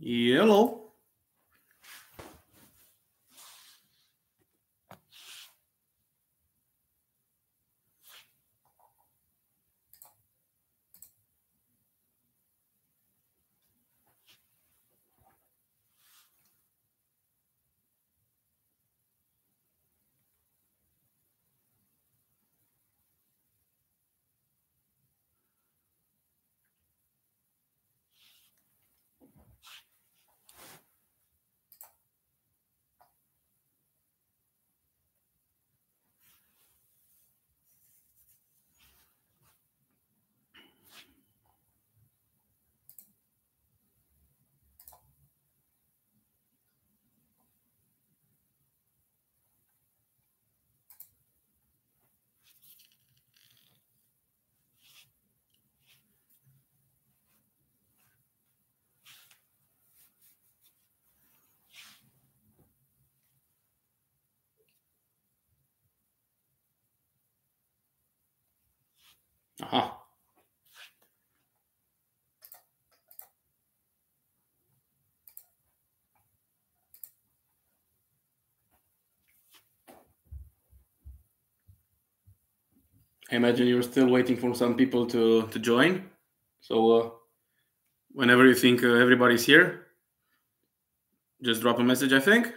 Hello. Aha. I imagine you're still waiting for some people to join. So whenever you think everybody's here, just drop a message, I think.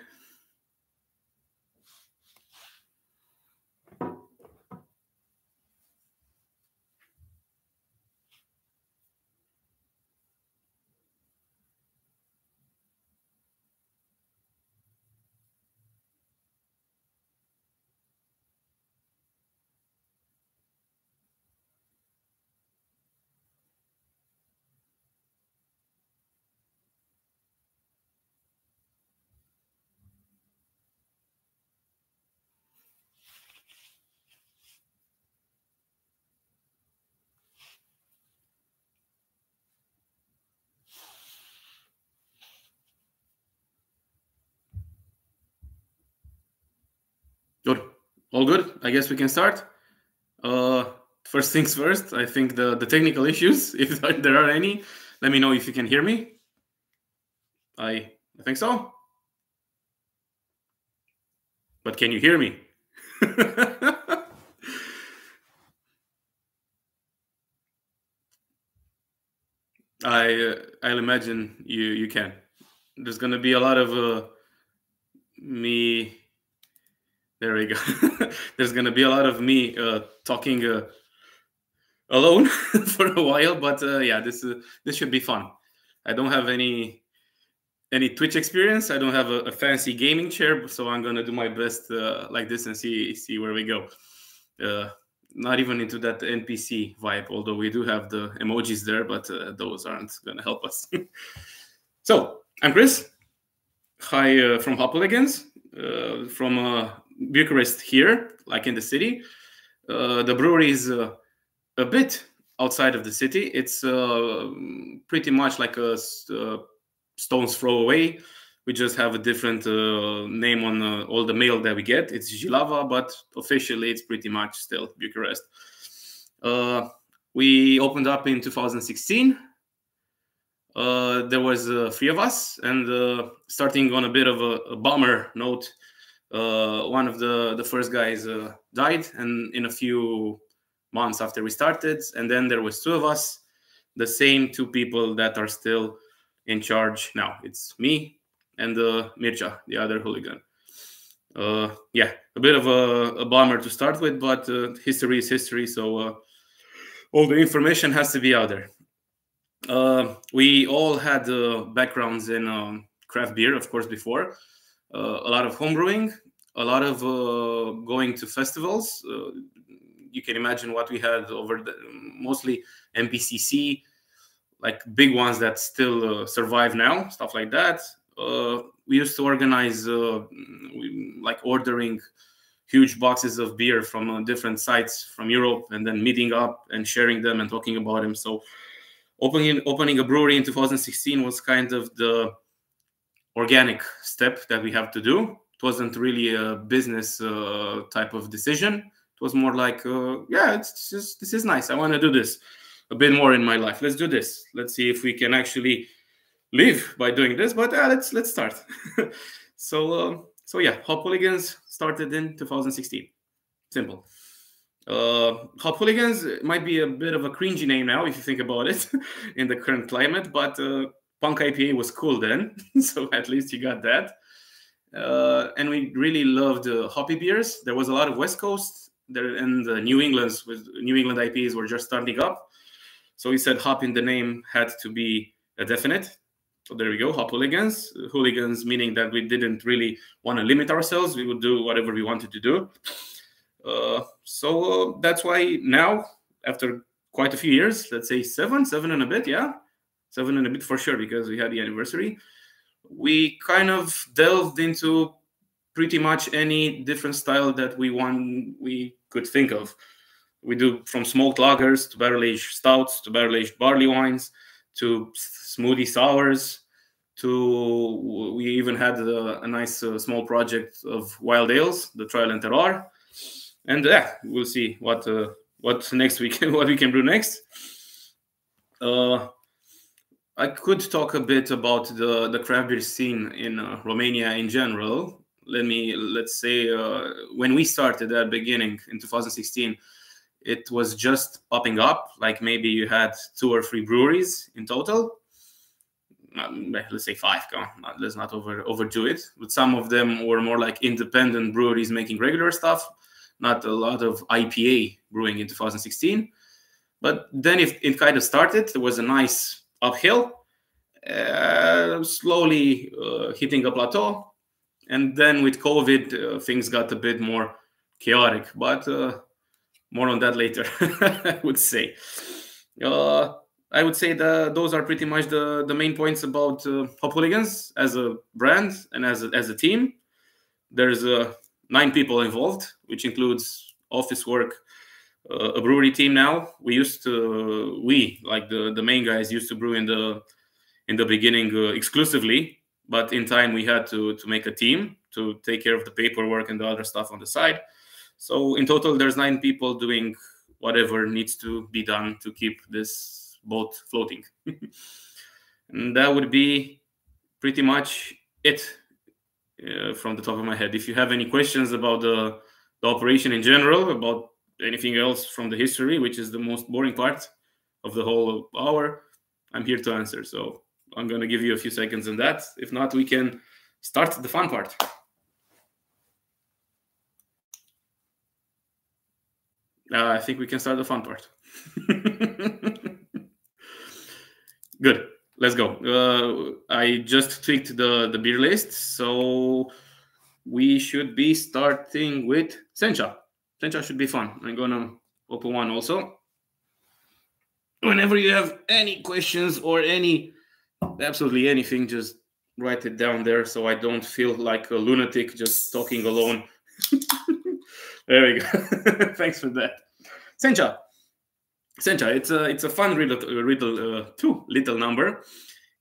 Good. All good. I guess we can start. First things first, I think the technical issues, if there are any, let me know if you can hear me. I think so. But can you hear me? I'll imagine you can. There's gonna be a lot of me. There we go. There's gonna be a lot of me talking alone for a while, but yeah, this should be fun. I don't have any Twitch experience. I don't have a fancy gaming chair, so I'm gonna do my best like this and see where we go. Not even into that NPC vibe, although we do have the emojis there, but those aren't gonna help us. So I'm Chris. Hi from Hooligans, from Bucharest here, like in the city. The brewery is a bit outside of the city. It's pretty much like a stone's throw away. We just have a different name on all the mail that we get. It's Jilava, but officially it's pretty much still Bucharest. We opened up in 2016. There was 3 of us, and starting on a bit of a bummer note, one of the first guys died, and in a few months after we started, and then there was 2 of us, the same 2 people that are still in charge now. It's me and Mircea, the other hooligan. Yeah, a bit of a bummer to start with, but history is history, so all the information has to be out there. We all had backgrounds in craft beer, of course, before. A lot of homebrewing, a lot of going to festivals. You can imagine what we had over mostly MPCC, like big ones that still survive now, stuff like that. We used to organize like ordering huge boxes of beer from different sites from Europe, and then meeting up and sharing them and talking about them. So opening a brewery in 2016 was kind of the organic step that we have to do. It wasn't really a business type of decision. It was more like, yeah, this is nice. I want to do this a bit more in my life. Let's do this. Let's see if we can actually live by doing this, but let's start. So yeah, Hop Hooligans started in 2016. Simple. Hop Hooligans might be a bit of a cringy name now if you think about it in the current climate, but Punk IPA was cool then, so at least you got that. And we really loved hoppy beers. There was a lot of West Coast there, and New England IPAs were just starting up. So we said hop in the name had to be a definite. So there we go, Hop Hooligans. Hooligans meaning that we didn't really want to limit ourselves. We would do whatever we wanted to do. So that's why now, after quite a few years, let's say seven and a bit, yeah, 7 and a bit for sure, because we had the anniversary, we kind of delved into pretty much any different style that we could think of. We do from smoked lagers to barrel-aged stouts to barrel-aged barley wines to smoothie sours to we even had a nice small project of wild ales, the Trial and Terroir. And yeah, we'll see what next week what we can do next. I could talk a bit about the craft beer scene in Romania in general. Let's say when we started at the beginning in 2016, it was just popping up. Like maybe you had 2 or 3 breweries in total. Let's say 5. Come on, let's not overdo it. But some of them were more like independent breweries making regular stuff. Not a lot of IPA brewing in 2016. But then it kind of started. There was a nice uphill, slowly hitting a plateau. And then with COVID, things got a bit more chaotic. But more on that later, I would say. I would say that those are pretty much the main points about Hop Hooligans as a brand and as a team. There's 9 people involved, which includes office work, a brewery team now. We like the main guys used to brew in the beginning exclusively, but in time we had to make a team to take care of the paperwork and the other stuff on the side. So in total, there's 9 people doing whatever needs to be done to keep this boat floating. And that would be pretty much it from the top of my head. If you have any questions about the operation in general, about anything else from the history, which is the most boring part of the whole hour, I'm here to answer. So I'm going to give you a few seconds on that. If not, we can start the fun part. I think we can start the fun part. Good. Let's go. I just tweaked the beer list, so we should be starting with Sencha. Sencha should be fun. I'm gonna open one also. Whenever you have any questions or absolutely anything, just write it down there so I don't feel like a lunatic just talking alone. There we go. Thanks for that. Sencha, it's a fun little number.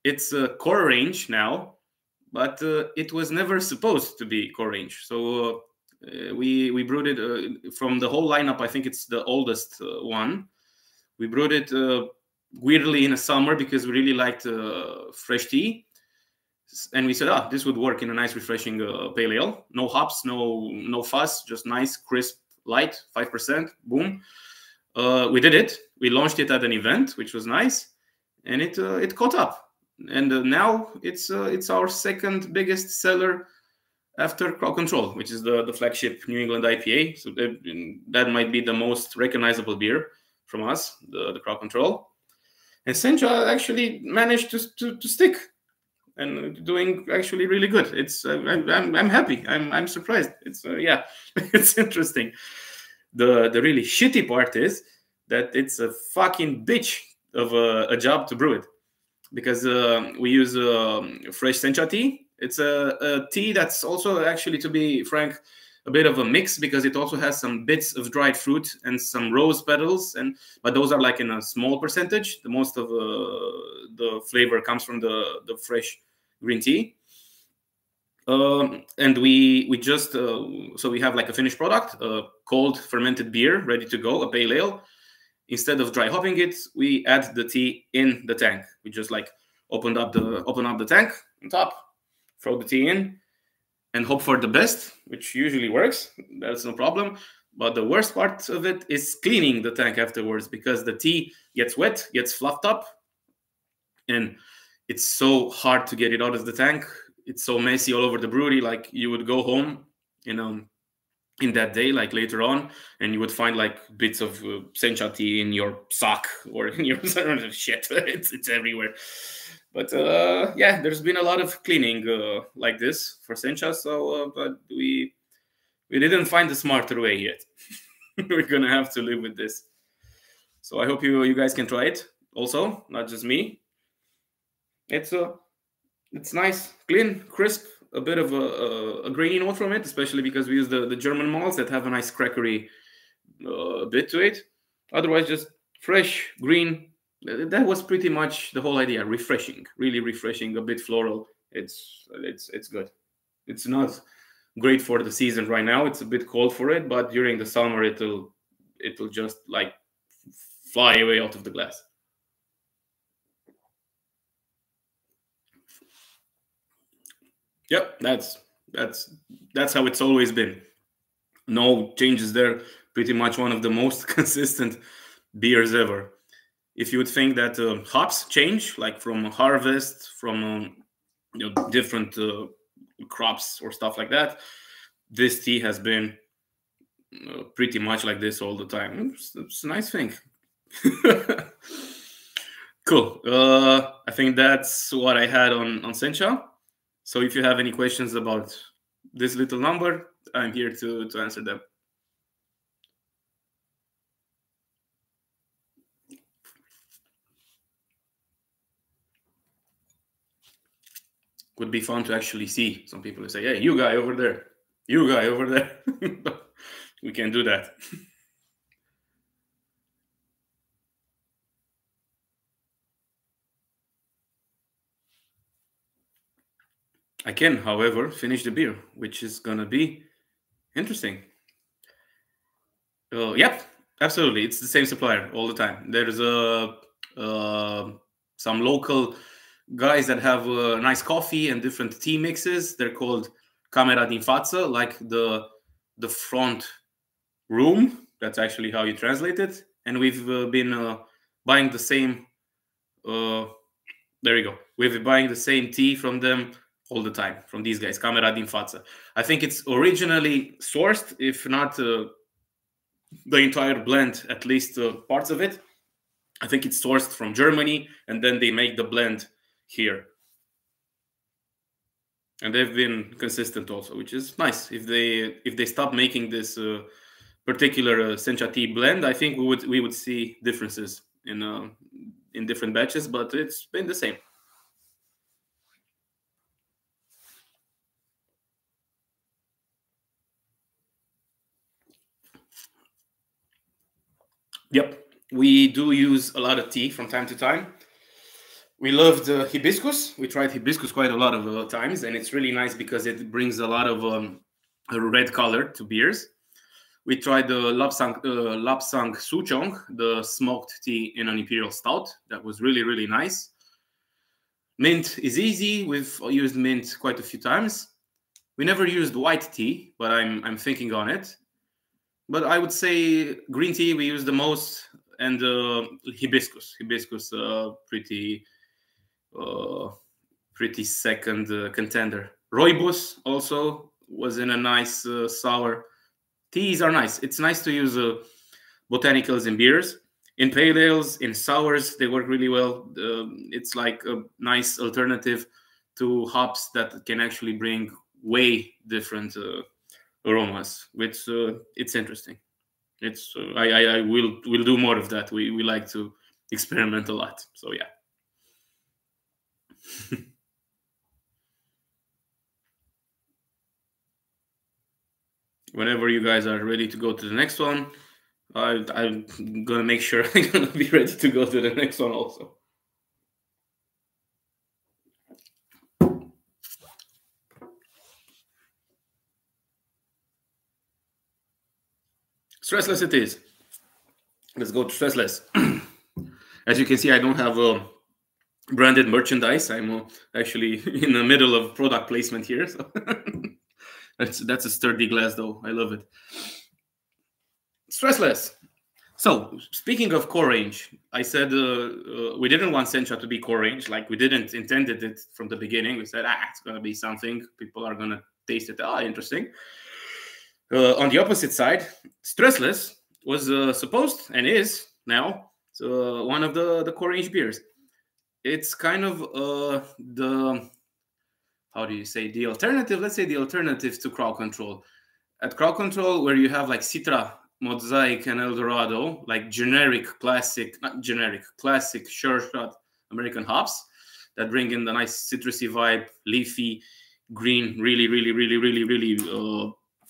It's a core range now, but it was never supposed to be core range. So we brewed it from the whole lineup. I think it's the oldest one. We brewed it weirdly in the summer because we really liked fresh tea. And we said, this would work in a nice, refreshing pale ale. No hops, no fuss, just nice, crisp, light, 5%. Boom. We did it. We launched it at an event, which was nice, and it caught up. And now it's our second biggest seller after Crowd Control, which is the flagship New England IPA. So that might be the most recognizable beer from us, the Crowd Control. And Sencha actually managed to stick and doing actually really good. I'm happy. I'm surprised. It's it's interesting. The really shitty part is that it's a fucking bitch of a job to brew it, because we use fresh Sencha tea. It's a tea that's also, actually, to be frank, a bit of a mix, because it also has some bits of dried fruit and some rose petals, but those are like in a small percentage. The most of the flavor comes from the fresh green tea. And we just so we have like a finished product, a cold fermented beer ready to go, a pale ale. Instead of dry hopping it, we add the tea in the tank. We just like open up the tank on top, throw the tea in, and hope for the best, which usually works. That's no problem. But the worst part of it is cleaning the tank afterwards, because the tea gets wet, gets fluffed up, and it's so hard to get it out of the tank. It's so messy all over the brewery. Like, you would go home, in that day, like later on, and you would find like bits of sencha tea in your sock or in your shit. It's everywhere. But yeah, there's been a lot of cleaning like this for sencha. So, but we didn't find the smarter way yet. We're gonna have to live with this. So I hope you guys can try it also, not just me. It's nice, clean, crisp, a bit of a grainy note from it, especially because we use the German malts that have a nice crackery bit to it. Otherwise, just fresh, green. That was pretty much the whole idea. Refreshing, really refreshing, a bit floral. It's good. It's not great for the season right now. It's a bit cold for it, but during the summer, it'll just like fly away out of the glass. Yep, that's how it's always been. No changes there. Pretty much one of the most consistent beers ever. If you would think that hops change, like from harvest, from different crops or stuff like that, this tea has been pretty much like this all the time. It's a nice thing. Cool. I think that's what I had on sencha. So if you have any questions about this little number, I'm here to answer them. Would be fun to actually see some people who say, "Hey, you guy over there, you guy over there." We can do that. I can, however, finish the beer, which is gonna be interesting. Yep, absolutely. It's the same supplier all the time. There's some local guys that have nice coffee and different tea mixes. They're called Camera din Față, like the front room. That's actually how you translate it. And we've been buying the same. There you go. We've been buying the same tea from them all the time, from these guys, Camera din Față. I think it's originally sourced, if not the entire blend, at least parts of it. I think it's sourced from Germany, and then they make the blend here. And they've been consistent also, which is nice. If they stop making this particular sencha tea blend, I think we would see differences in different batches, but it's been the same. Yep, we do use a lot of tea from time to time. We love the hibiscus. We tried hibiscus quite a lot of times, and it's really nice because it brings a lot of a red color to beers. We tried the Lapsang Suchong, the smoked tea in an imperial stout. That was really, really nice. Mint is easy. We've used mint quite a few times. We never used white tea, but I'm thinking on it. But I would say green tea we use the most, and hibiscus. Hibiscus, pretty second contender. Rooibos also was in a nice sour. Teas are nice. It's nice to use botanicals in beers. In pale ales, in sours, they work really well. It's like a nice alternative to hops that can actually bring way different aromas, which it's interesting. It's I will do more of that. We like to experiment a lot. So yeah. Whenever you guys are ready to go to the next one, I'm gonna make sure I'm gonna be ready to go to the next one also. Stressless it is. Let's go to stressless. As you can see, I don't have branded merchandise. I'm actually in the middle of product placement here. So that's a sturdy glass, though. I love it. Stressless. So speaking of core range, I said we didn't want Sencha to be core range. Like, we didn't intended it from the beginning. We said, it's going to be something. People are going to taste it. Interesting. On the opposite side, Stressless was supposed and is now one of the core range beers. It's kind of the, how do you say, the alternative? Let's say the alternative to Crowd Control. At Crowd Control, where you have like Citra, Mosaic, and Eldorado, like classic sure shot American hops that bring in the nice citrusy vibe, leafy, green, really, really, really, really, really,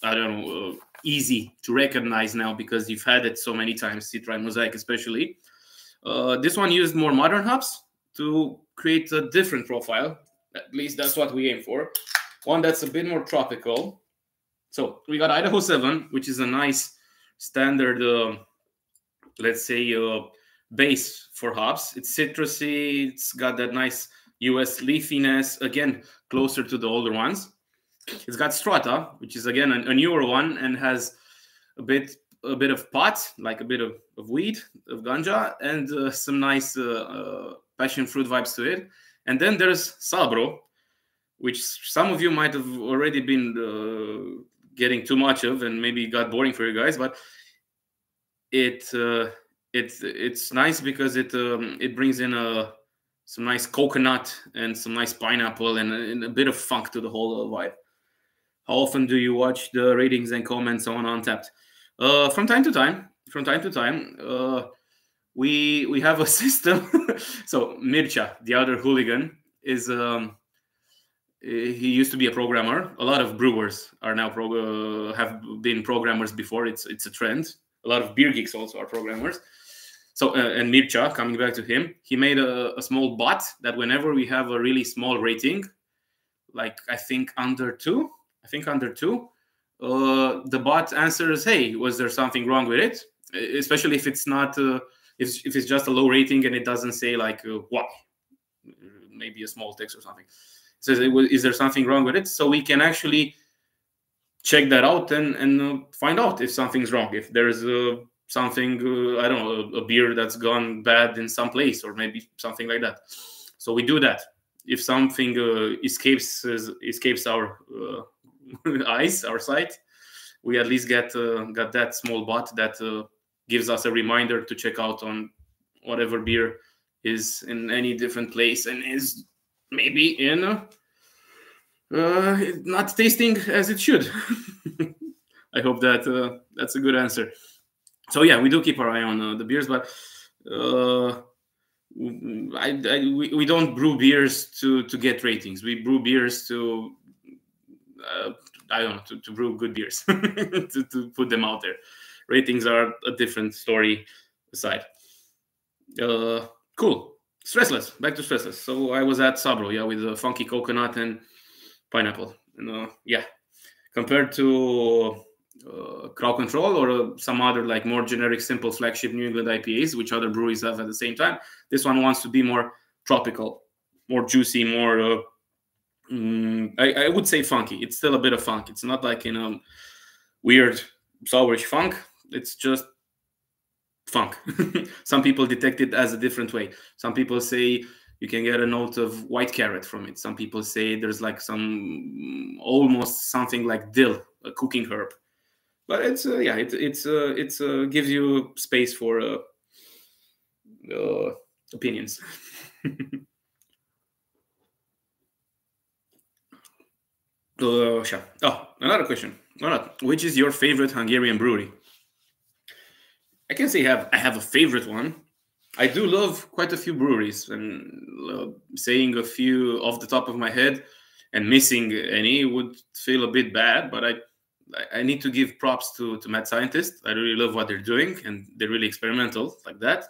I don't know, easy to recognize now because you've had it so many times, Citra and Mosaic especially. This one used more modern hops to create a different profile. At least that's what we aim for. One that's a bit more tropical. So we got Idaho 7, which is a nice standard, let's say, base for hops. It's citrusy. It's got that nice US leafiness, again, closer to the older ones. It's got Strata, which is, again, a newer one and has a bit of pot, like a bit of weed, of ganja, and some nice passion fruit vibes to it. And then there's Sabro, which some of you might have already been getting too much of, and maybe got boring for you guys. But it's nice because it brings in some nice coconut and some nice pineapple and a bit of funk to the whole vibe. How often do you watch the ratings and comments on Untappd? From time to time. We have a system. So Mircea, the other hooligan, is he used to be a programmer. A lot of brewers are now have been programmers before. It's a trend. A lot of beer geeks also are programmers. So and Mircea, coming back to him, he made a small bot that whenever we have a really small rating, like I think under two, the bot answers, "Hey, was there something wrong with it?" Especially if it's not, if it's just a low rating and it doesn't say like why, maybe a small text or something. It says, "Is there something wrong with it?" So we can actually check that out and find out if something's wrong. If there's something, I don't know, a beer that's gone bad in some place, or maybe something like that. So we do that. If something escapes our eyes, our sight, we at least got that small bot that gives us a reminder to check out on whatever beer is in any different place and is maybe in not tasting as it should. I hope that that's a good answer. So yeah, we do keep our eye on the beers, but we don't brew beers to get ratings. We brew beers to I don't know, to brew good beers, to put them out there. Ratings are a different story aside. Cool. Stressless. Back to Stressless. So I was at Sabro, yeah, with funky coconut and pineapple. And yeah, compared to Crowd Control or some other like more generic, simple flagship New England IPAs, which other breweries have at the same time, this one wants to be more tropical, more juicy, more I would say funky. It's still a bit of funk. It's not like in a weird sourish funk. It's just funk. Some people detect it as a different way. Some people say you can get a note of white carrot from it. Some people say there's like some almost something like dill, a cooking herb. But it's yeah, it's gives you space for opinions. Another question. Which is your favorite Hungarian brewery? I can say I have a favorite one. I do love quite a few breweries, and saying a few off the top of my head and missing any would feel a bit bad, but I need to give props to Mad Scientist. I really love what they're doing, and they're really experimental like that.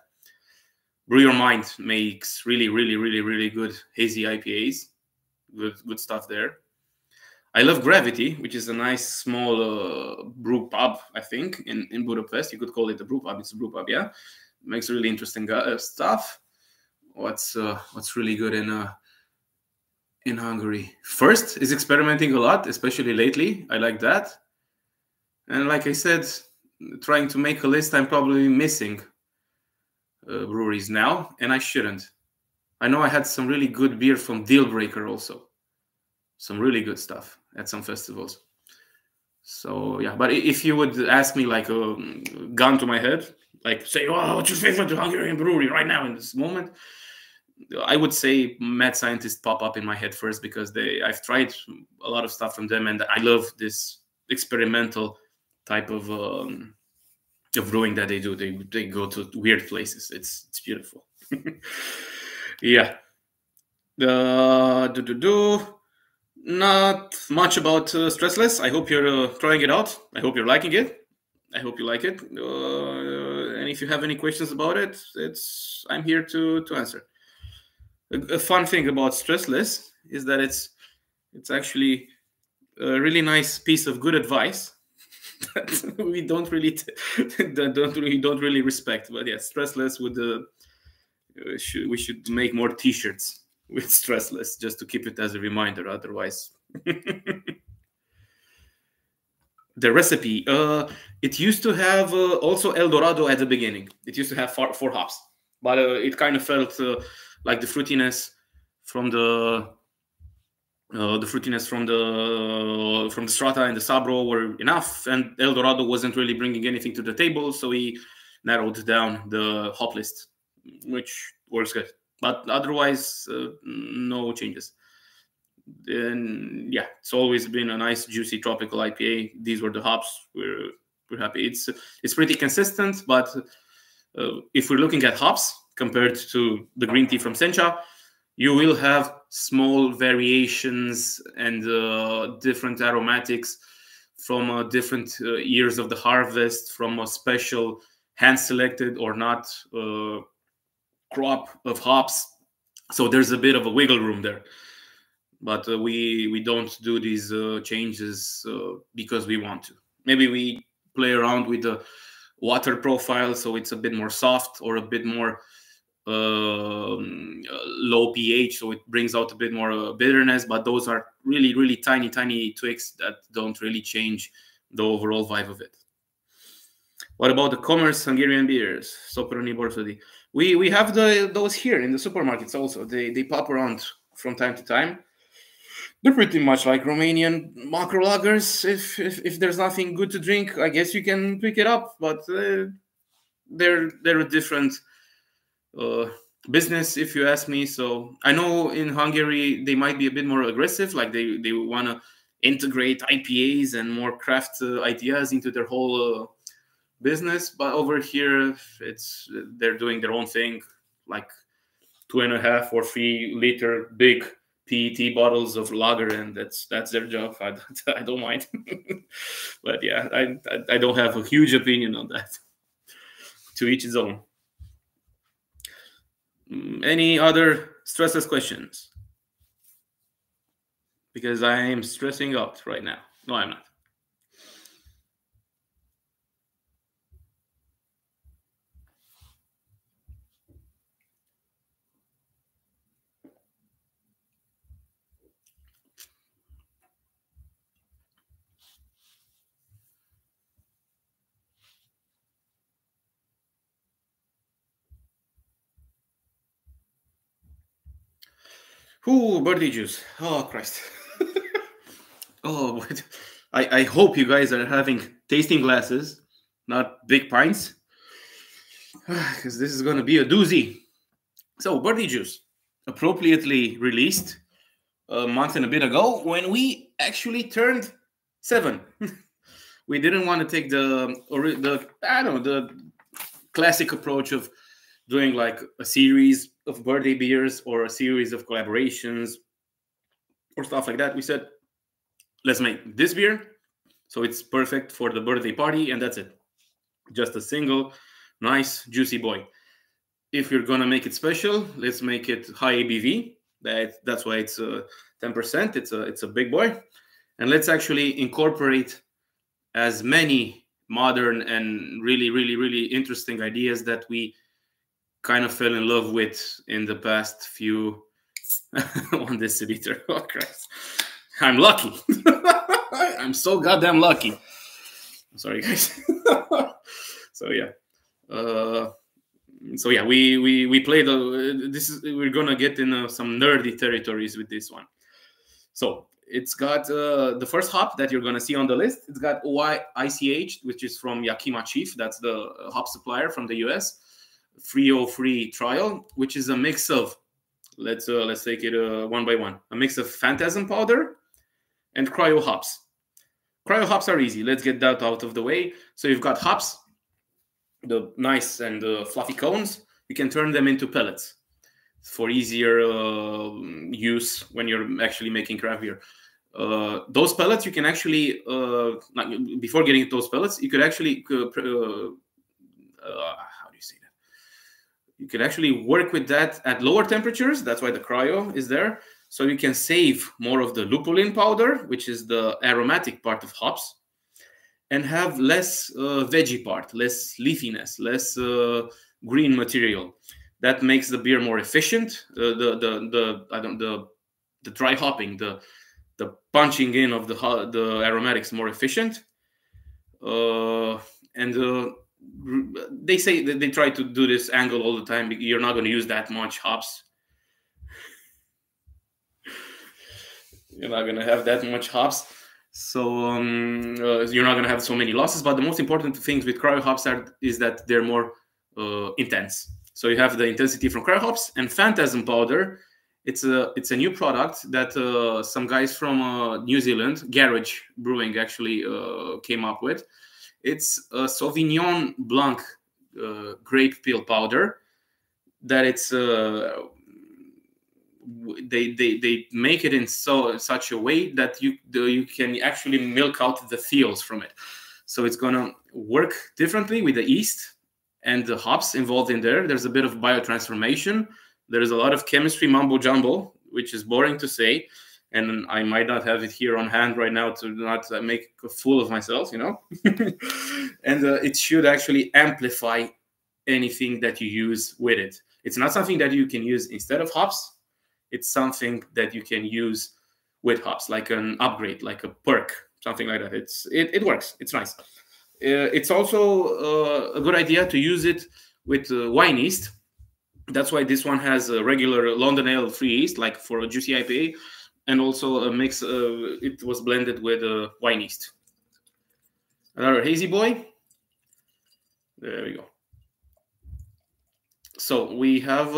Brew Your Mind makes really, really, really, really good hazy IPAs. Good stuff there. I love Gravity, which is a nice small brew pub, I think, in Budapest. You could call it a brew pub. It's a brew pub, yeah. Makes really interesting stuff. what's really good in Hungary. First is experimenting a lot, especially lately. I like that. And like I said, trying to make a list, I'm probably missing breweries now, and I shouldn't. I know I had some really good beer from Dealbreaker also. Some really good stuff at some festivals. So yeah, but if you would ask me like a gun to my head, like say, oh, what's your favorite Hungarian brewery right now in this moment? I would say Mad Scientist pop up in my head first, because I've tried a lot of stuff from them, and I love this experimental type of brewing that they do. They go to weird places. It's beautiful. Yeah. Not much about Stressless. I hope you're trying it out. I hope you're liking it. I hope you like it. And if you have any questions about it, I'm here to answer. A fun thing about Stressless is that it's actually a really nice piece of good advice that we don't really respect. But yeah, Stressless would we should make more T-shirts with Stressless just to keep it as a reminder. Otherwise, the recipe it used to have also El Dorado at the beginning. It used to have four hops, but it kind of felt like the fruitiness from the Strata and the Sabro were enough, and El Dorado wasn't really bringing anything to the table, so we narrowed down the hop list, which works good. But otherwise, no changes. And yeah, it's always been a nice, juicy tropical IPA. These were the hops. We're happy. It's pretty consistent, but if we're looking at hops compared to the green tea from Sencha, you will have small variations and different aromatics from different years of the harvest, from a special hand-selected or not crop of hops. So there's a bit of a wiggle room there. But we don't do these changes because we want to. Maybe we play around with the water profile, so it's a bit more soft or a bit more low pH, so it brings out a bit more bitterness. But those are really, really tiny tweaks that don't really change the overall vibe of it. What about the commerce Hungarian beers? Soproni Borsodi. We have those here in the supermarkets also. They pop around from time to time. They're pretty much like Romanian macro lagers. If there's nothing good to drink, I guess you can pick it up. But they're a different business, if you ask me. So I know in Hungary they might be a bit more aggressive, like they want to integrate IPAs and more craft ideas into their whole business. But over here, they're doing their own thing, like 2.5 or 3 liter big PET bottles of lager, and that's their job. I don't mind. But yeah, I don't have a huge opinion on that. To each his own. Any other stressless questions? Because I am stressing out right now. No, I'm not. Ooh, birdie juice. Oh, Christ. Oh, I hope you guys are having tasting glasses, not big pints, because this is going to be a doozy. So, birdie juice, appropriately released a month and a bit ago when we actually turned 7. We didn't want to take the classic approach of doing like a series of birthday beers or a series of collaborations or stuff like that. We said, let's make this beer so it's perfect for the birthday party, and that's it. Just a single, nice, juicy boy. If you're gonna make it special, let's make it high ABV. That's why it's 10%. It's a big boy, and let's actually incorporate as many modern and really, really, really interesting ideas that we kind of fell in love with in the past few 1 deciliter. Oh Christ, I'm lucky. I'm so goddamn lucky. Sorry, guys. So yeah. So yeah, we played. We're gonna get in some nerdy territories with this one. So it's got the first hop that you're gonna see on the list. It's got ICH, which is from Yakima Chief. That's the hop supplier from the US. 303 trial, which is a mix of, let's take it one by one. A mix of phantasm powder and cryo hops. Cryo hops are easy. Let's get that out of the way. So you've got hops, the nice and fluffy cones. You can turn them into pellets for easier use when you're actually making craft beer. Those pellets you can actually, before getting those pellets, you could actually, how do you say that? You could actually work with that at lower temperatures. That's why the cryo is there. So you can save more of the lupulin powder, which is the aromatic part of hops, and have less veggie part, less leafiness, less green material. That makes the beer more efficient. The dry hopping, the punching in of the aromatics more efficient. They say that they try to do this angle all the time. You're not going to use that much hops. You're not going to have that much hops. So you're not going to have so many losses. But the most important things with cryo hops is that they're more intense. So you have the intensity from cryo hops and phantasm powder. It's a new product that some guys from New Zealand, Garage Brewing, actually came up with. It's a Sauvignon Blanc grape peel powder that it's they make it in such a way that you can actually milk out the feels from it. So it's gonna work differently with the yeast and the hops involved in there. There's a bit of biotransformation. There's a lot of chemistry mumbo jumbo, which is boring to say, and I might not have it here on hand right now to not make a fool of myself, you know. And it should actually amplify anything that you use with it. It's not something that you can use instead of hops. It's something that you can use with hops, like an upgrade, like a perk, something like that. It works. It's nice. It's also a good idea to use it with wine yeast. That's why this one has a regular London Ale free yeast, like for a juicy IPA, and also a mix. It was blended with wine yeast. Another hazy boy. There we go. So we have,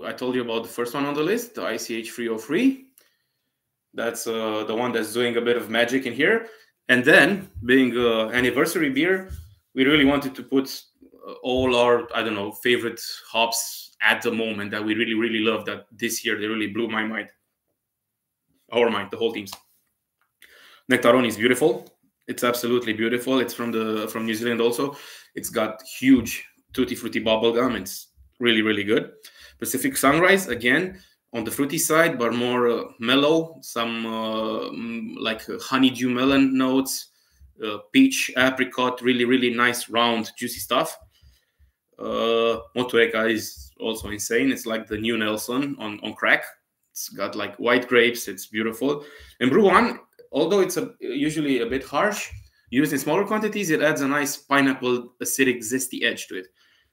I told you about the first one on the list, the ICH 303. That's the one that's doing a bit of magic in here. And then, being an anniversary beer, we really wanted to put all our, favorite hops at the moment that we really, really love, that this year they really blew my mind. Our mind, the whole team's. Nectaroni is beautiful. It's absolutely beautiful. It's from New Zealand also. It's got huge tutti frutti bubble gum. It's really, really good. Pacific Sunrise, again, on the fruity side, but more mellow. Some like honeydew melon notes, peach, apricot, really, really nice, round, juicy stuff. Motueka is also insane. It's like the new Nelson on crack. It's got like white grapes. It's beautiful. And Brew One, although it's usually a bit harsh, used in smaller quantities, it adds a nice pineapple, acidic, zesty edge to it.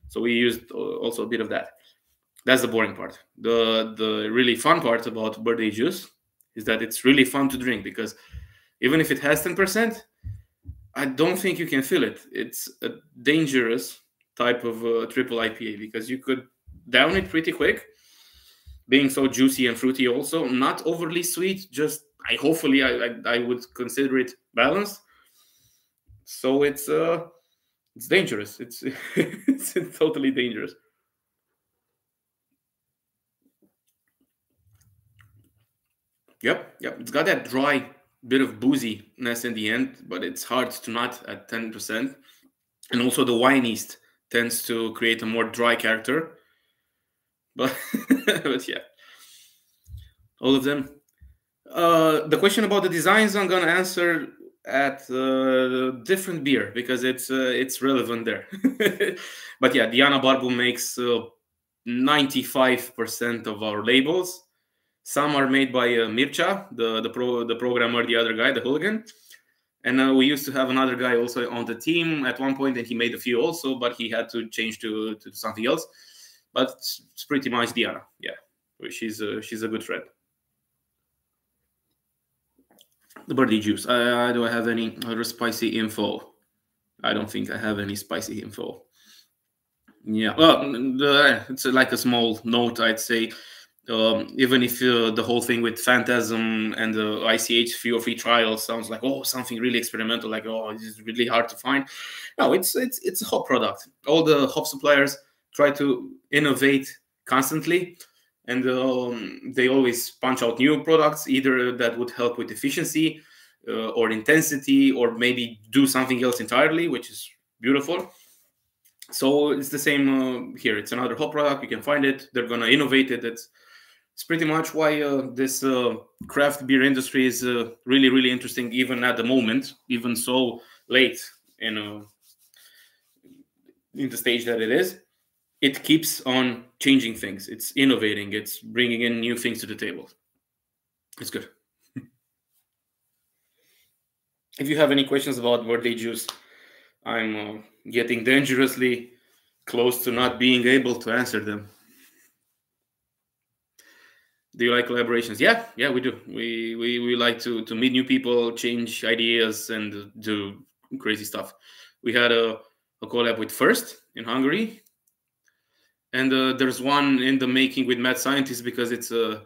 So we used also a bit of that. That's the boring part. The really fun part about birthday juice is that it's really fun to drink, because even if it has 10%, I don't think you can feel it. It's a dangerous type of triple IPA, because you could down it pretty quick, being so juicy and fruity also. Not overly sweet, just hopefully I would consider it balanced. So it's dangerous. It's it's totally dangerous. Yep. It's got that dry bit of booziness in the end, but it's hard to not at 10%. And also the wine yeast tends to create a more dry character. But yeah, all of them. The question about the designs I'm gonna answer at different beer, because it's relevant there. But yeah, Diana Barbu makes 95% of our labels. Some are made by Mircea, the programmer, the other guy, the hooligan. And we used to have another guy also on the team at one point, and he made a few also, but he had to change to something else. But it's pretty much Diana. Yeah, she's a good friend. The birdie juice. Do I have any other spicy info? I don't think I have any spicy info. Yeah, well, it's like a small note, I'd say. Even if the whole thing with Phantasm and the ICH free trial sounds like, oh, something really experimental, like, oh, it's really hard to find. No, it's a hop product. All the hop suppliers try to innovate constantly, and they always punch out new products, either that would help with efficiency or intensity, or maybe do something else entirely, which is beautiful. So it's the same here. It's another hop product. You can find it. They're going to innovate it. It's pretty much why this craft beer industry is really, really interesting, even at the moment, even so late in the stage that it is. It keeps on changing things. It's innovating. It's bringing in new things to the table. It's good. If you have any questions about birthday juice, I'm getting dangerously close to not being able to answer them. Do you like collaborations? Yeah, we do. We like to meet new people, change ideas, and do crazy stuff. We had a collab with First in Hungary, and there's one in the making with Mad Scientist, because it's a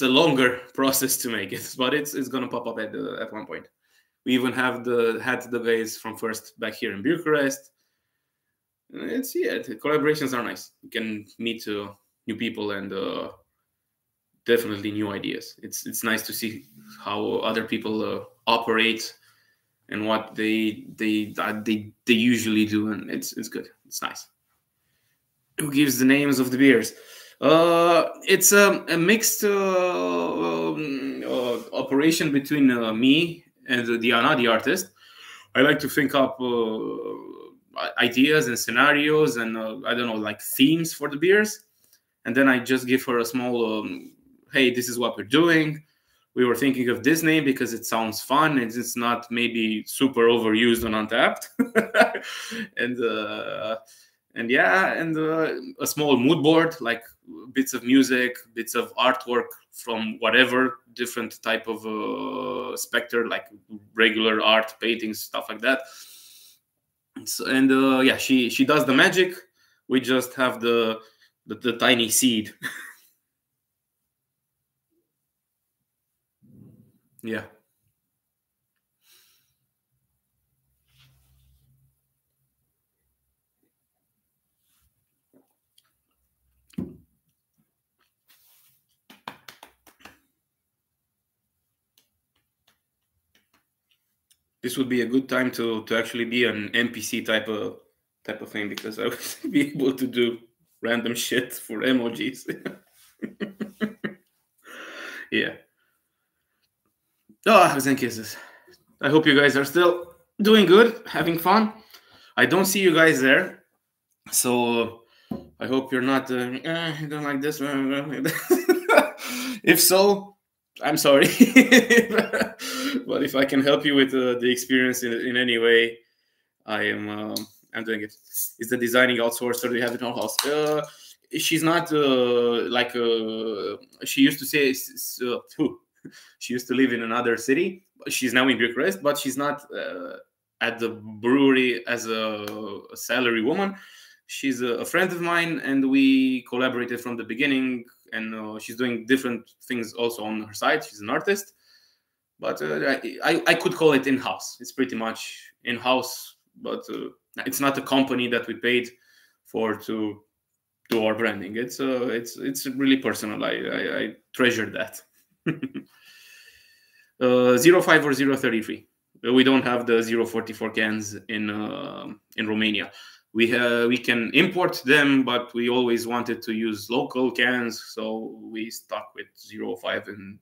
longer process to make it, but it's gonna pop up at one point. We even had the guys from First back here in Bucharest. The collaborations are nice. You can meet new people and definitely new ideas. It's nice to see how other people operate and what they usually do, and it's good. It's nice. Who gives the names of the beers? It's a mixed operation between me and Diana, the artist. I like to think up ideas and scenarios and I don't know, like themes for the beers, and then I just give her a small hey, this is what we're doing. We were thinking of this name because it sounds fun and it's not maybe super overused on Untapped. and a small mood board, like bits of music, bits of artwork from whatever different type of specter, like regular art, paintings, stuff like that. So, and she does the magic. We just have the tiny seed. Yeah. This would be a good time to actually be an NPC type of thing, because I would be able to do random shit for emojis. Yeah. Oh, hugs and kisses. I hope you guys are still doing good, having fun. I don't see you guys there, so I hope you're not. I don't like this. If so, I'm sorry. But if I can help you with the experience in any way, I'm doing it. Is the designing outsourced, or do you have it in house? She's not she used to say. She used to live in another city. She's now in Bucharest, but she's not at the brewery as a salary woman. She's a friend of mine, and we collaborated from the beginning. And she's doing different things also on her side. She's an artist, but I could call it in-house. It's pretty much in-house, but it's not a company that we paid for to do our branding. It's really personal. I treasure that. 05 or 033. We don't have the 044 cans in Romania. We can import them, but we always wanted to use local cans, so we stuck with 05. And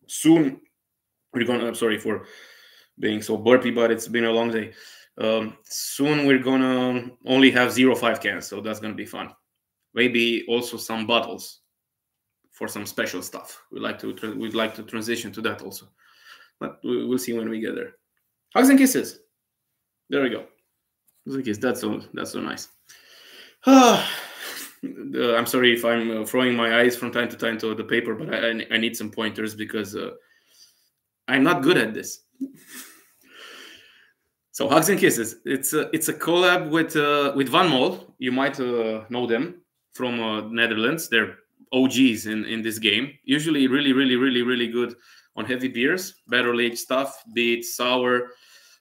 soon we're gonna. I'm sorry for being so burpy, but it's been a long day. Soon we're gonna only have 0.5 cans, so that's gonna be fun. Maybe also some bottles for some special stuff. We'd like to transition to that also, but we'll see when we get there. Hugs and kisses. There we go. Hugs and kisses. That's so nice. I'm sorry if I'm throwing my eyes from time to time to the paper, but I need some pointers because I'm not good at this. So Hugs and Kisses. It's a collab with Van Mol. You might know them from Netherlands. They're OGs in this game. Usually really good on heavy beers, barrel aged stuff, be it sour,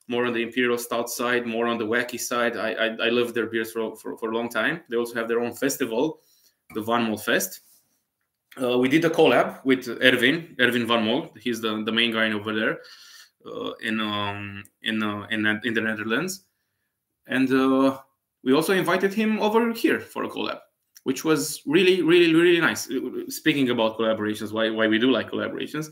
more on the imperial stout side, more on the wacky side. I love their beers for a long time. They also have their own festival, the Van Mol Fest. We did a collab with Erwin Van Mol. He's the main guy over there in the Netherlands, and we also invited him over here for a collab, which was really nice. Speaking about collaborations, why we do like collaborations.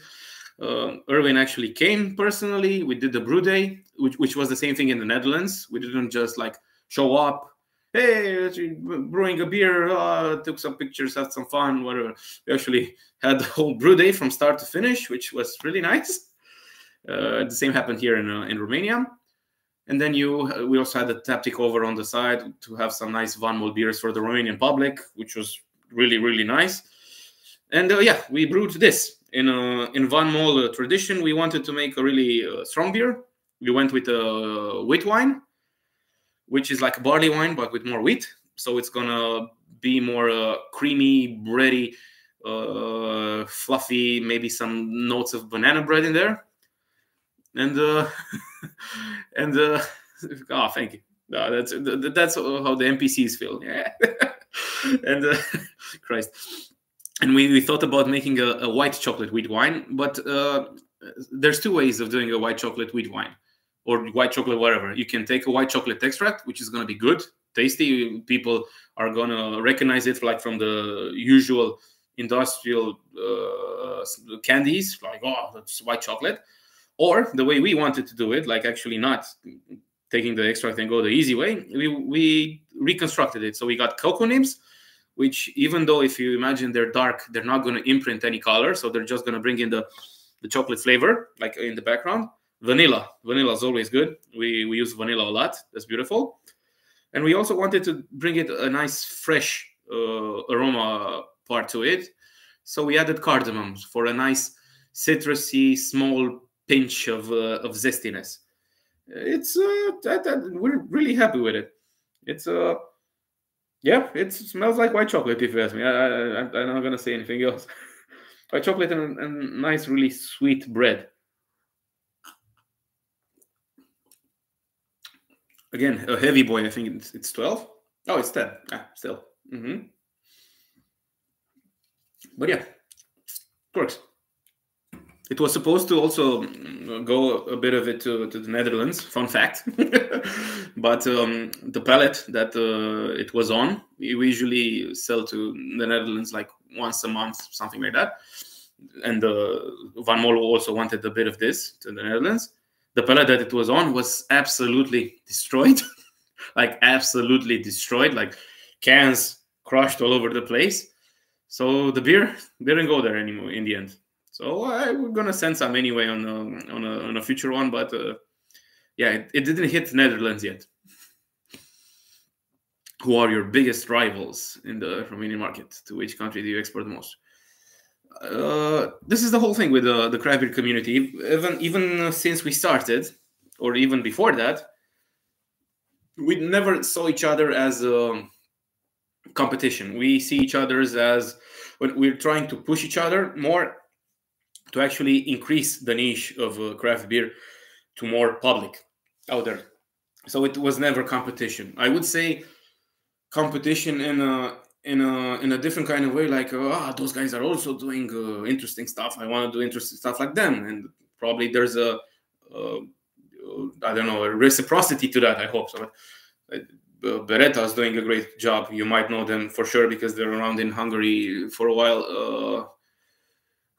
Erwin actually came personally. We did the brew day, which was the same thing in the Netherlands. We didn't just like show up, hey, brewing a beer, took some pictures, had some fun, whatever. We actually had the whole brew day from start to finish, which was really nice. The same happened here in Romania. And then we also had a tap takeover on the side to have some nice Van Mol beers for the Romanian public, which was really nice. And yeah, we brewed this. In Van Mol tradition, we wanted to make a really strong beer. We went with wheat wine, which is like a barley wine, but with more wheat. So it's going to be more creamy, bready, fluffy, maybe some notes of banana bread in there. And oh, thank you. No, that's how the NPCs feel. Yeah. And Christ. And we thought about making a white chocolate wheat wine, but there's two ways of doing a white chocolate wheat wine, or white chocolate whatever. You can take a white chocolate extract, which is going to be good, tasty. People are going to recognize it like from the usual industrial candies, like, oh, that's white chocolate. Or the way we wanted to do it, like actually not taking the extract and go the easy way, we reconstructed it. So we got cocoa nibs, which even though if you imagine they're dark, they're not going to imprint any color. So they're just going to bring in the chocolate flavor, like in the background. Vanilla is always good. We use vanilla a lot. That's beautiful. And we also wanted to bring it a nice fresh aroma part to it. So we added cardamom for a nice citrusy, small pinch of zestiness. It's we're really happy with it. It's yeah, it smells like white chocolate, if you ask me. I'm not gonna say anything else. White chocolate and nice, really sweet bread. Again, a heavy boy. I think it's 12. Oh, it's 10. Still. But yeah, it works. It was supposed to also go a bit of it to the Netherlands. Fun fact. But the pallet that it was on, we usually sell to the Netherlands like once a month, something like that. And Van Mol also wanted a bit of this to the Netherlands. The pallet that it was on was absolutely destroyed. Like absolutely destroyed. Like cans crushed all over the place. So the beer didn't go there anymore in the end. So we're gonna send some anyway on a future one, but yeah, it didn't hit Netherlands yet. Who are your biggest rivals in the Romanian market? To which country do you export the most? This is the whole thing with the craft beer community. Even since we started, or even before that, we never saw each other as competition. We see each other as when we're trying to push each other more to actually increase the niche of craft beer to more public out there. So it was never competition. I would say competition in a different kind of way, like those guys are also doing interesting stuff. I want to do interesting stuff like them, and probably there's a I don't know, a reciprocity to that. I hope so. Beretta is doing a great job. You might know them for sure because they're around in Hungary for a while.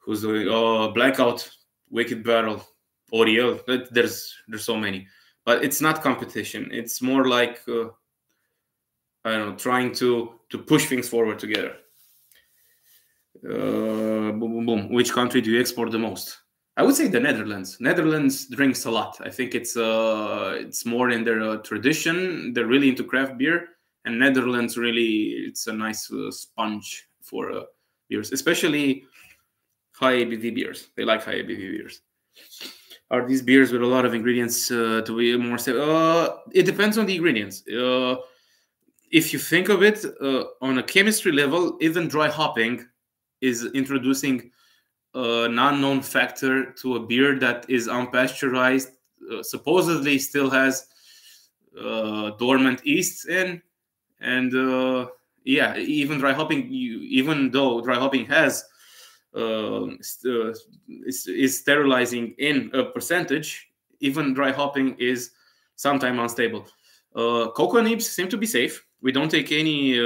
Who's doing Blackout, Wicked Barrel, Oriel? There's so many. but it's not competition. It's more like I don't know, trying to push things forward together. Boom, boom, boom. Which country do you export the most? I would say the Netherlands. Netherlands drinks a lot. I think it's more in their tradition. They're really into craft beer, and Netherlands really, it's a nice sponge for beers, especially high ABV beers. They like high ABV beers. Are these beers with a lot of ingredients to be more safe? It depends on the ingredients. If you think of it on a chemistry level, even dry hopping is introducing an unknown factor to a beer that is unpasteurized, supposedly still has dormant yeasts in, and yeah, even dry hopping, even though dry hopping has is sterilizing in a percentage, even dry hopping is sometimes unstable. Cocoa nibs seem to be safe. We don't take any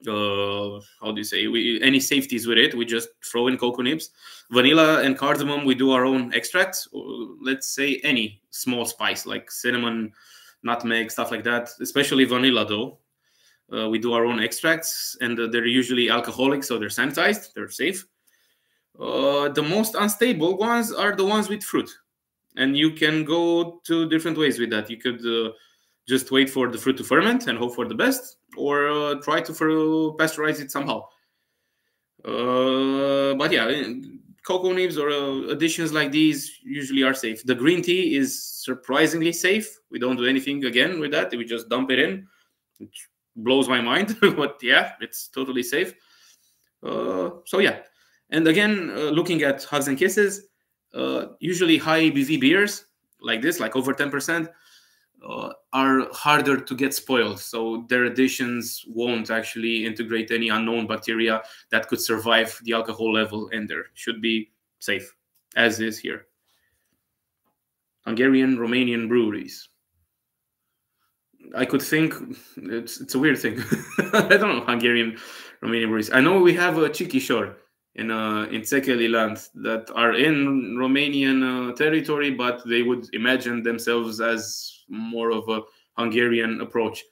how do you say, any safeties with it. We just throw in cocoa nibs. Vanilla and cardamom, we do our own extracts. Let's say any small spice like cinnamon, nutmeg, stuff like that, especially vanilla though. We do our own extracts, and they're usually alcoholic, so they're sanitized, they're safe. The most unstable ones are the ones with fruit, and you can go two different ways with that. You could just wait for the fruit to ferment and hope for the best, or try to pasteurize it somehow. But yeah, cocoa nibs or additions like these usually are safe. The green tea is surprisingly safe. We don't do anything again with that. We just dump it in, which blows my mind. But yeah, it's totally safe. So yeah, and again, looking at Hugs and Kisses, usually high ABV beers like this, like over 10%, are harder to get spoiled. So their additions won't actually integrate any unknown bacteria that could survive the alcohol level, and there should be safe, as is here. Hungarian, Romanian breweries. I could think it's a weird thing. I don't know Hungarian, Romanian breweries. I know we have a Chikișor in Székely land that are in Romanian territory, but they would imagine themselves as more of a Hungarian approach.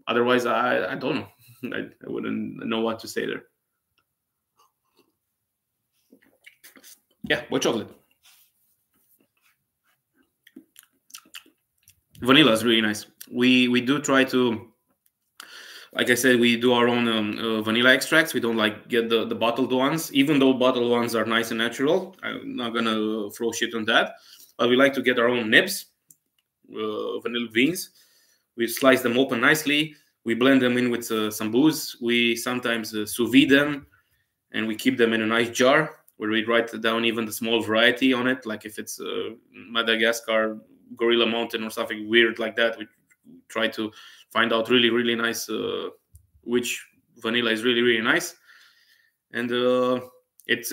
Otherwise, I don't know. I wouldn't know what to say there. Yeah, white chocolate. Vanilla is really nice. We do try to, like I said, we do our own vanilla extracts. We don't like get the bottled ones, even though bottled ones are nice and natural. I'm not gonna throw shit on that, but we like to get our own nibs, vanilla beans. We slice them open nicely. We blend them in with some booze. We sometimes sous vide them, and we keep them in a nice jar where we write down even the small variety on it, like if it's Madagascar, Gorilla Mountain, or something weird like that. We try to find out really, really nice which vanilla is really, really nice, and it's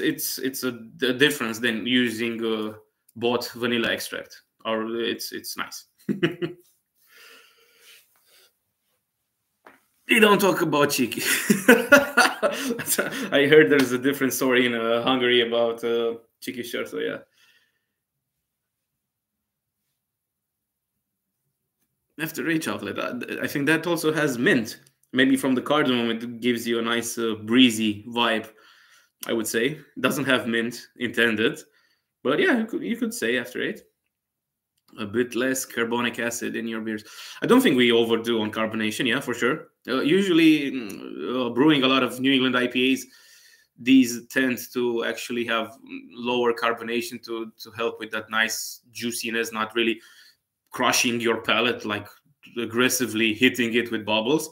a difference than using bought vanilla extract. Or it's nice. We don't talk about Chiki. I heard there's a different story in Hungary about Chikișor, so yeah. After a chocolate, I think that also has mint. Maybe from the cardamom, it gives you a nice breezy vibe, I would say. It doesn't have mint intended, but yeah, you could say after 8. A bit less carbonic acid in your beers. I don't think we overdo on carbonation, yeah, for sure. Usually, brewing a lot of New England IPAs, these tend to actually have lower carbonation to help with that nice juiciness, not really crushing your palate, like aggressively hitting it with bubbles.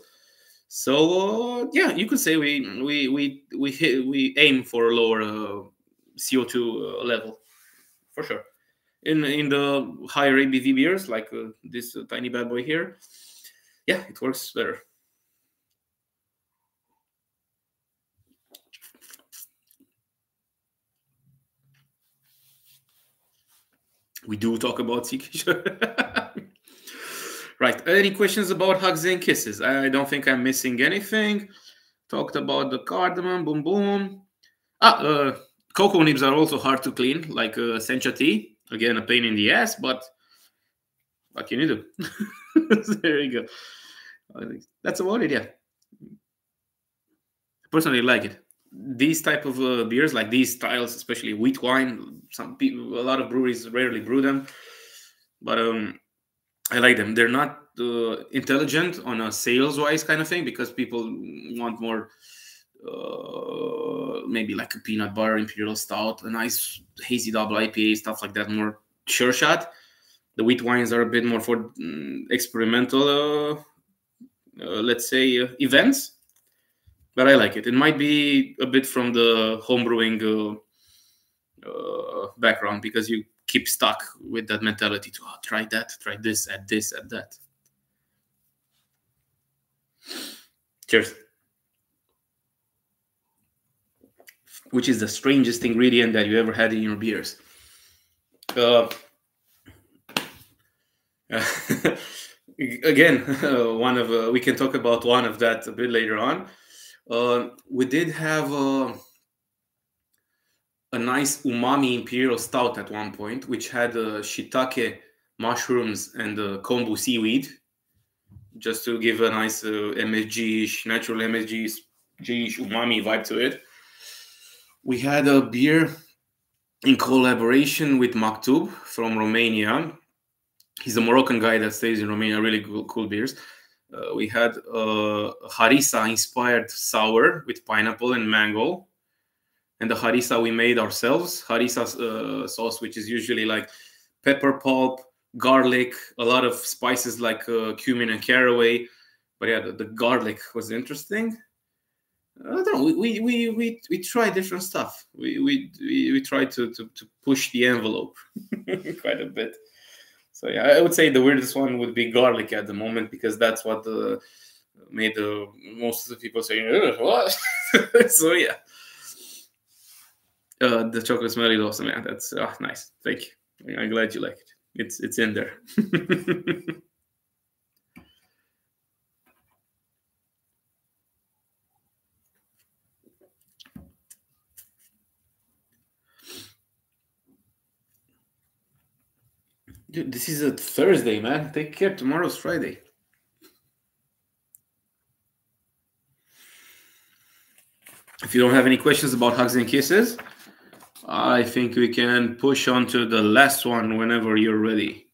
So yeah, you could say we aim for a lower CO2 level, for sure. In the higher ABV beers, like this tiny bad boy here, yeah, it works better. We do talk about Chikișor. Right. Any questions about Hugs and Kisses? I don't think I'm missing anything. Talked about the cardamom, boom, boom. Cocoa nibs are also hard to clean, like sencha tea. Again, a pain in the ass, but what can you do? There you go. I think that's about it. Yeah, I personally like it. These type of beers, like these styles, especially wheat wine. Some people, a lot of breweries rarely brew them, but I like them. They're not intelligent on a sales-wise kind of thing because people want more, maybe like a peanut butter imperial stout, a nice hazy double IPA, stuff like that, more sure shot. The wheat wines are a bit more for experimental, let's say, events. But I like it. It might be a bit from the homebrewing background because you keep stuck with that mentality to try that, try this, add that. Cheers. Which is the strangest ingredient that you ever had in your beers? Again, one of we can talk about one of that a bit later on. We did have a nice umami imperial stout at one point, which had shiitake mushrooms and kombu seaweed, just to give a nice MSG-ish, natural MSG-ish umami vibe to it. We had a beer in collaboration with Maktub from Romania. He's a Moroccan guy that stays in Romania, really cool beers. We had harissa-inspired sour with pineapple and mango. And the harissa we made ourselves. Harissa sauce, which is usually like pepper pulp, garlic, a lot of spices like cumin and caraway. But yeah, the garlic was interesting. I don't know. We try different stuff. We try to push the envelope quite a bit. So yeah, I would say the weirdest one would be garlic at the moment because that's what made most of the people say, what? So yeah. The chocolate smell is awesome, man. That's nice. Thank you. I'm glad you like it. It's in there. Dude, this is a Thursday, man. Take care. Tomorrow's Friday. If you don't have any questions about hugs and kisses, I think we can push on to the last one whenever you're ready.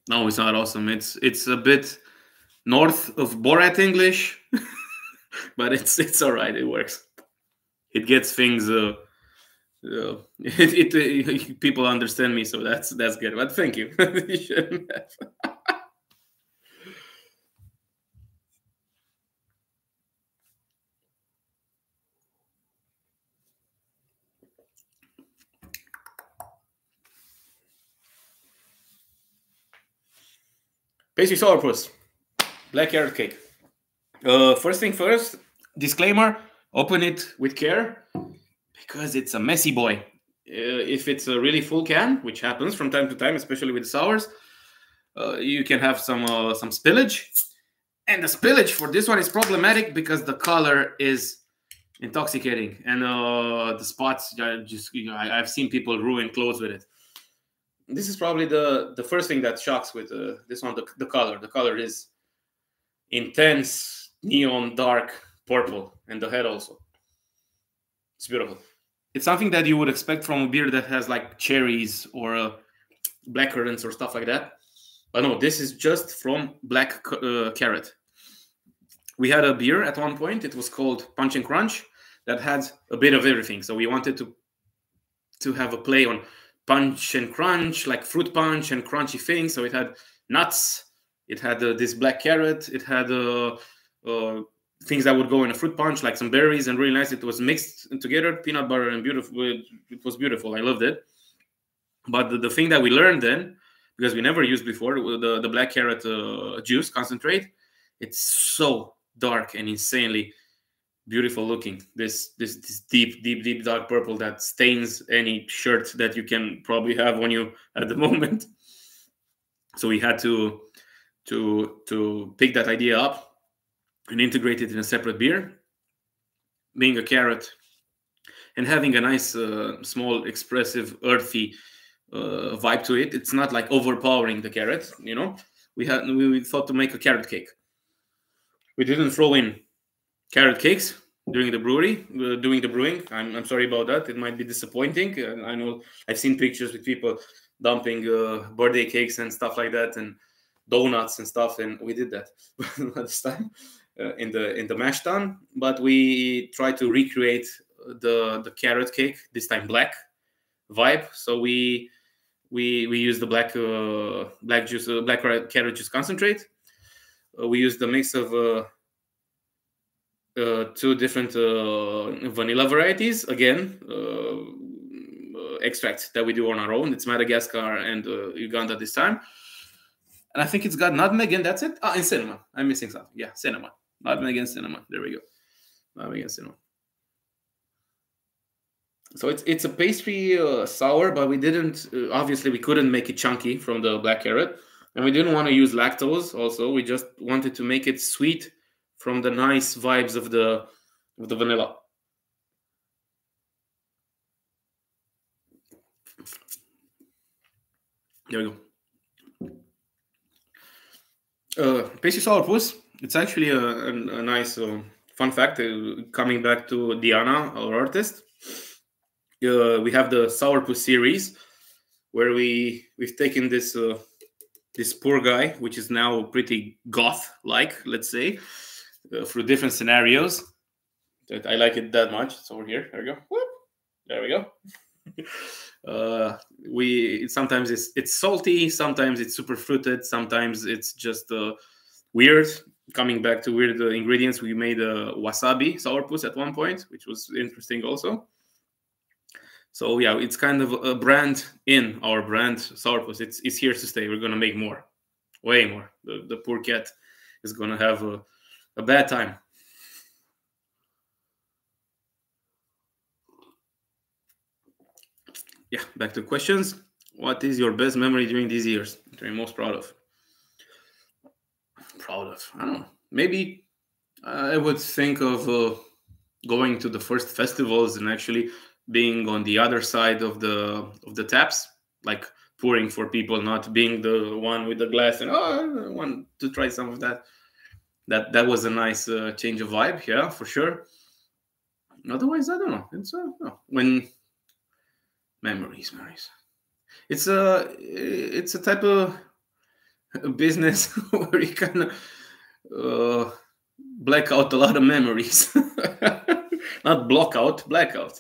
No, it's not awesome. It's a bit north of Borat English, but it's all right. It works. It gets things. People understand me, so that's good. But thank you. You shouldn't have. Pastry sourpuss, black carrot cake. First thing first, disclaimer: open it with care because it's a messy boy. If it's a really full can, which happens from time to time, especially with the sours, you can have some spillage. And the spillage for this one is problematic because the color is intoxicating, and the spots I've seen people ruin clothes with it. This is probably the first thing that shocks with this one. The color. The color is intense neon dark purple, and the head also. It's beautiful. It's something that you would expect from a beer that has like cherries or blackcurrants or stuff like that. But no, this is just from black carrot. We had a beer at one point. It was called Punch and Crunch that had a bit of everything. So we wanted to have a play on punch and crunch, like fruit punch and crunchy things. So it had nuts. It had this black carrot. It had things that would go in a fruit punch, like some berries, and really nice. It was mixed together, peanut butter, and beautiful. It was beautiful. I loved it. But the thing that we learned then, because we never used before, the black carrot juice concentrate, it's so dark and insanely beautiful looking. This deep dark purple that stains any shirt that you can probably have on you at the moment. So we had to to pick that idea up and integrate it in a separate beer, being a carrot and having a nice, small, expressive, earthy vibe to it. It's not like overpowering the carrot, you know. We thought to make a carrot cake. We didn't throw in carrot cakes during the brewing. I'm sorry about that. It might be disappointing. I know I've seen pictures with people dumping birthday cakes and stuff like that, and donuts and stuff, and we did that this time in the mash tun. But we tried to recreate the carrot cake, this time black vibe. So we used the black carrot juice concentrate. We used the mix of 2 different vanilla varieties. Again, extracts that we do on our own. It's Madagascar and Uganda this time. And I think it's got nutmeg, and that's it. And cinnamon. I'm missing something. Yeah, cinnamon. Nutmeg and cinnamon. There we go. Nutmeg and cinnamon. So it's a pastry sour, but we didn't. Obviously, we couldn't make it chunky from the black carrot, and we didn't want to use lactose. Also, we just wanted to make it sweet from the nice vibes of the vanilla. There we go. Pastry sourpuss. It's actually a nice fun fact. Coming back to Diana, our artist, we have the sourpuss series, where we've taken this poor guy, which is now pretty goth-like, let's say, through different scenarios. I like it that much. It's over here. There we go. Whoop. There we go. Sometimes it's salty, sometimes it's super fruited, sometimes it's just weird. Coming back to weird ingredients, we made a wasabi sourpuss at one point, which was interesting also. So yeah, it's kind of a brand in our brand, sourpuss. It's here to stay. We're gonna make more, way more. The poor cat is gonna have a bad time. Yeah, back to questions. What is your best memory during these years that you're most proud of? I don't know. Maybe I would think of going to the first festivals and actually being on the other side of the taps, like pouring for people, not being the one with the glass and I want to try some of that. That was a nice change of vibe, yeah, for sure. Otherwise, I don't know. It's when memories. It's a type of business where you kind of black out a lot of memories. Not block out, blackout.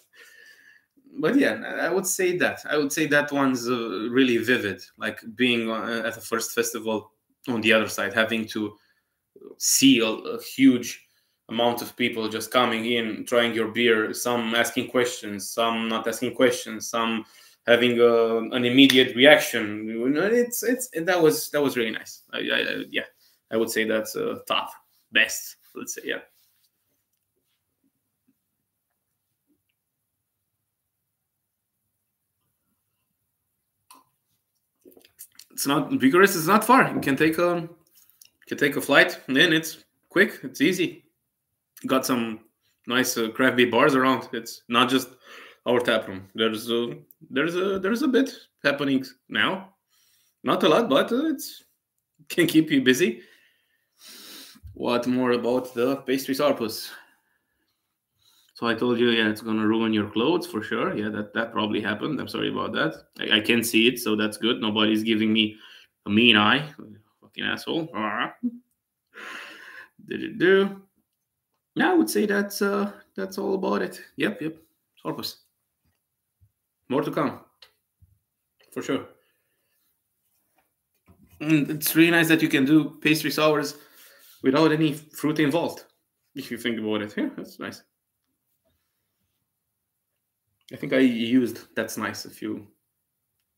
But yeah, I would say that one's really vivid, like being at the first festival on the other side, having to see a huge amount of people just coming in, trying your beer, some asking questions, some not asking questions, some having an immediate reaction. That was really nice. I would say that's top, best, let's say, yeah. It's not Bucharest. It's not far. You can take a flight, and then it's quick. It's easy. Got some nice craft beer bars around. It's not just our tap room. There's a bit happening now. Not a lot, but it can keep you busy. What more about the pastry sourpuss? So I told you, yeah, it's gonna ruin your clothes for sure. Yeah, that probably happened. I'm sorry about that. I can see it, so that's good. Nobody's giving me a mean eye. Fucking asshole. Did it do? Yeah, I would say that's all about it. Yep. Sourpuss. More to come, for sure. And it's really nice that you can do pastry sours without any fruit involved. If you think about it, yeah, that's nice. I think I used "that's nice" a few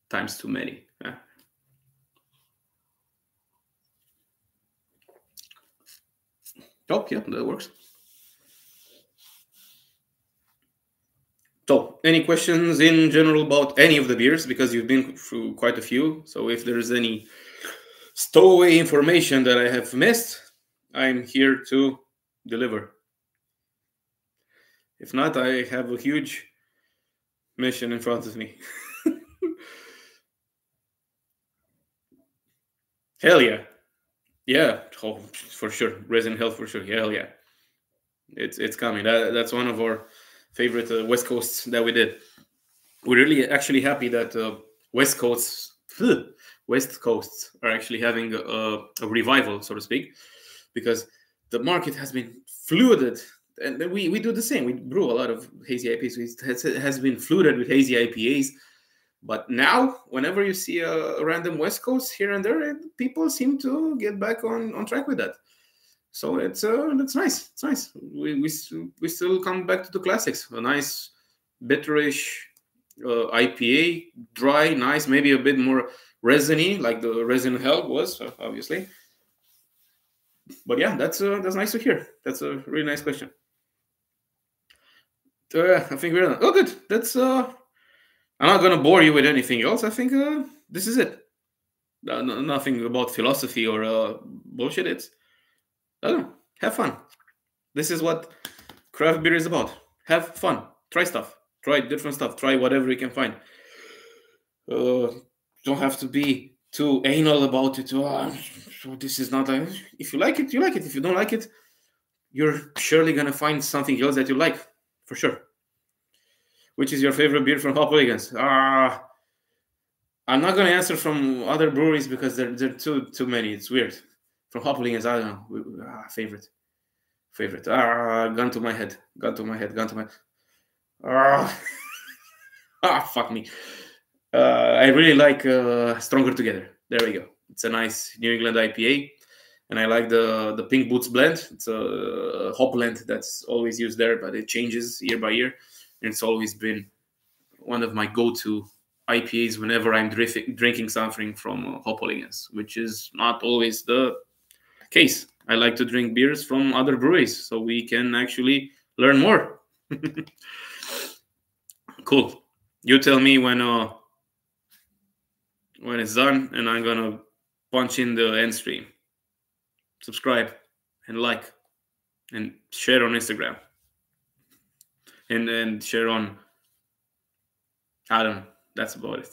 times too many. Yeah. Oh, yeah, that works. So, any questions in general about any of the beers? Because you've been through quite a few. So, if there's any stowaway information that I have missed, I'm here to deliver. If not, I have a huge mission in front of me. Hell yeah. Yeah, oh, for sure. Resident Hell for sure. Hell yeah. It's coming. That's one of our favorite West Coasts that we did. We're really actually happy that West Coasts are actually having a revival, so to speak, because the market has been flooded, and we do the same. We brew a lot of hazy IPAs. It has been flooded with hazy IPAs. But now, whenever you see a random West Coast here and there, people seem to get back on track with that. So that's nice. It's nice. We still come back to the classics. A nice bitterish IPA, dry, nice, maybe a bit more resiny, like the Resident Hell was, obviously. But yeah, that's nice to hear. That's a really nice question. I think we're done. Oh, good. That's I'm not gonna bore you with anything else. I think this is it. Nothing about philosophy or bullshit. It's, I don't know. Have fun. This is what craft beer is about. Have fun. Try stuff. Try different stuff. Try whatever you can find. Don't have to be too anal about it. This is not like. If you like it, you like it. If you don't like it, you're surely gonna find something else that you like, for sure. Which is your favorite beer from Hooligans? I'm not gonna answer from other breweries because they're too many. It's weird. From Hooligans, I don't know. Favorite. Gun to my head. Fuck me. I really like Stronger Together. There we go. It's a nice New England IPA. And I like the Pink Boots blend. It's a hop blend that's always used there, but it changes year by year. And it's always been one of my go-to IPAs whenever I'm drinking something from Hooligans, which is not always the case. I like to drink beers from other breweries so we can actually learn more. Cool. You tell me when it's done, and I'm gonna punch in the end stream. Subscribe and like and share on Instagram and share on, I don't know. That's about it.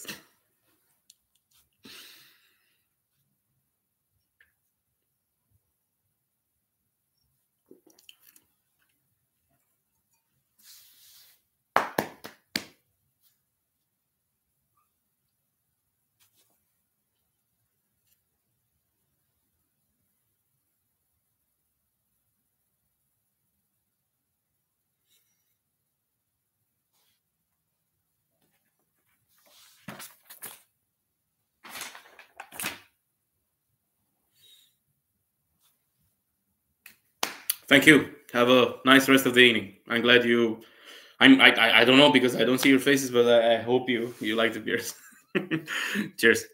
Thank you. Have a nice rest of the evening. I'm glad you. I don't know because I don't see your faces, but I hope you like the beers. Cheers.